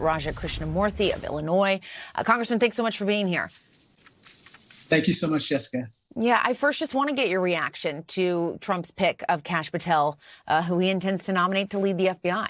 Raja Krishnamoorthi of Illinois. Congressman, thanks so much for being here. Thank you so much, Jessica. Yeah, I first just want to get your reaction to Trump's pick of Kash Patel, who he intends to nominate to lead the FBI.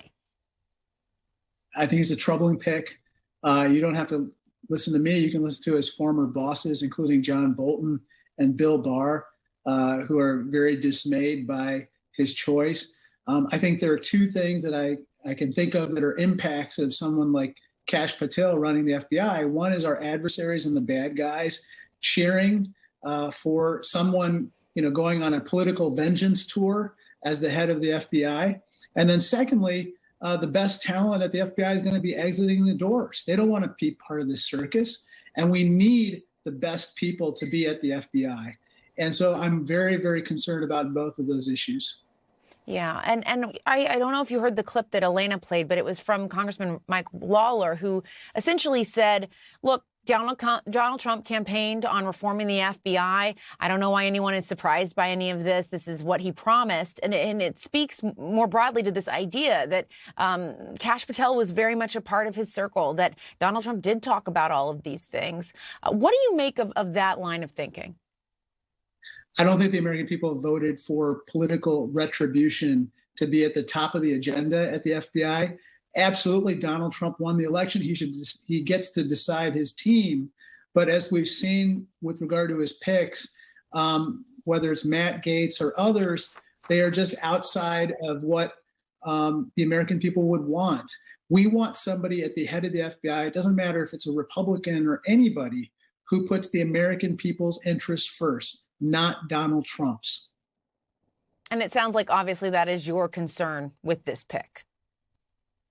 I think it's a troubling pick. You don't have to listen to me. You can listen to his former bosses, including John Bolton and Bill Barr, who are very dismayed by his choice. I think there are two things that I can think of that are impacts of someone like Kash Patel running the FBI. One is our adversaries and the bad guys cheering for someone, going on a political vengeance tour as the head of the FBI. And then secondly, the best talent at the FBI is going to be exiting the doors. They don't want to be part of this circus. And we need the best people to be at the FBI. And so I'm very, very concerned about both of those issues. Yeah. And I don't know if you heard the clip that Elena played, but it was from Congressman Mike Lawler, who essentially said, look, Donald Trump campaigned on reforming the FBI. I don't know why anyone is surprised by any of this. This is what he promised. And it speaks more broadly to this idea that Kash Patel was very much a part of his circle, that Donald Trump did talk about all of these things. What do you make of that line of thinking? I don't think the American people voted for political retribution to be at the top of the agenda at the FBI. Absolutely, Donald Trump won the election. He gets to decide his team. But as we've seen with regard to his picks, whether it's Matt Gaetz or others, they are just outside of what the American people would want. We want somebody at the head of the FBI. It doesn't matter if it's a Republican or anybody who puts the American people's interests first, not Donald Trump's. And it sounds like obviously that is your concern with this pick.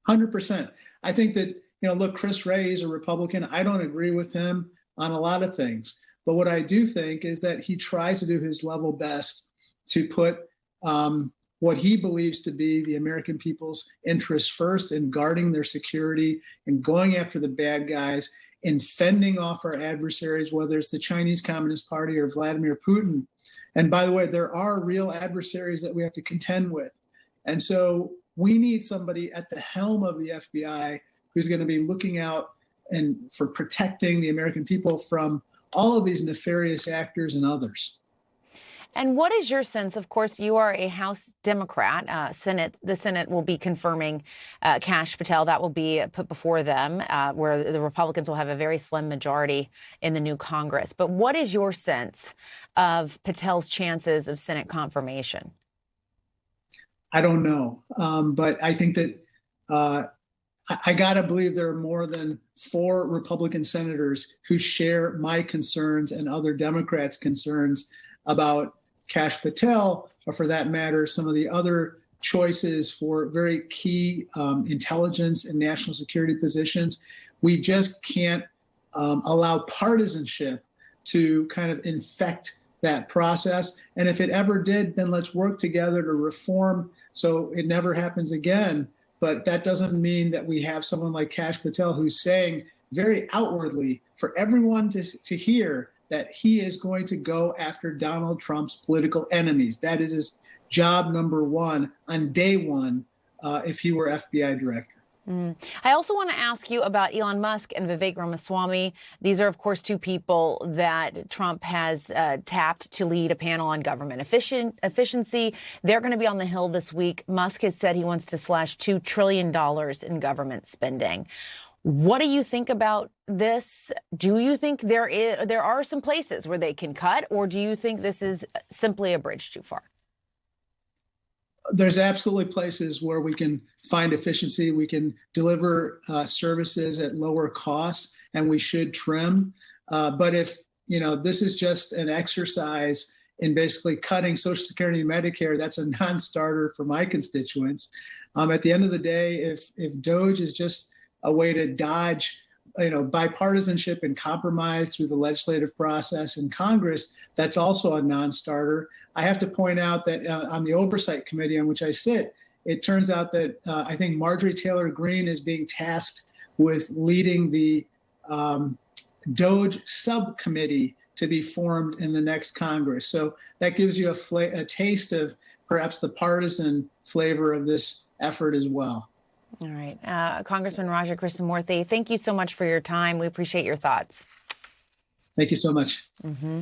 100%. I think that, look, Chris Wray is a Republican. I don't agree with him on a lot of things. But what I do think is that he tries to do his level best to put what he believes to be the American people's interests first in guarding their security and going after the bad guys and fending off our adversaries, whether it's the Chinese Communist Party or Vladimir Putin. And by the way, there are real adversaries that we have to contend with. And so we need somebody at the helm of the FBI who's going to be looking out and for protecting the American people from all of these nefarious actors and others. And what is your sense? Of course, you are a House Democrat. The Senate will be confirming Kash Patel. That will be put before them, where the Republicans will have a very slim majority in the new Congress. But what is your sense of Patel's chances of Senate confirmation? I don't know. But I think that I got to believe there are more than 4 Republican senators who share my concerns and other Democrats' concerns about Kash Patel, or for that matter, some of the other choices for very key intelligence and national security positions. We just can't allow partisanship to kind of infect that process. And if it ever did, then let's work together to reform so it never happens again. But that doesn't mean that we have someone like Kash Patel who's saying very outwardly for everyone to hear that he is going to go after Donald Trump's political enemies. That is his job number one on day one if he were FBI director. I also want to ask you about Elon Musk and Vivek Ramaswamy. These are, of course, 2 people that Trump has tapped to lead a panel on government efficiency. They're going to be on the Hill this week. Musk has said he wants to slash $2 trillion in government spending. What do you think about this? Do you think there are some places where they can cut, or do you think this is simply a bridge too far? There's absolutely places where we can find efficiency. We can deliver services at lower costs, and we should trim. But if, this is just an exercise in basically cutting Social Security and Medicare, that's a non-starter for my constituents. At the end of the day, if DOGE is just a way to dodge, bipartisanship and compromise through the legislative process in Congress, that's also a non-starter. I have to point out that on the Oversight Committee on which I sit, it turns out that I think Marjorie Taylor Greene is being tasked with leading the DOGE subcommittee to be formed in the next Congress. So that gives you a taste of perhaps the partisan flavor of this effort as well. All right. Congressman Raja Krishnamoorthi, thank you so much for your time. We appreciate your thoughts. Thank you so much. Mm-hmm.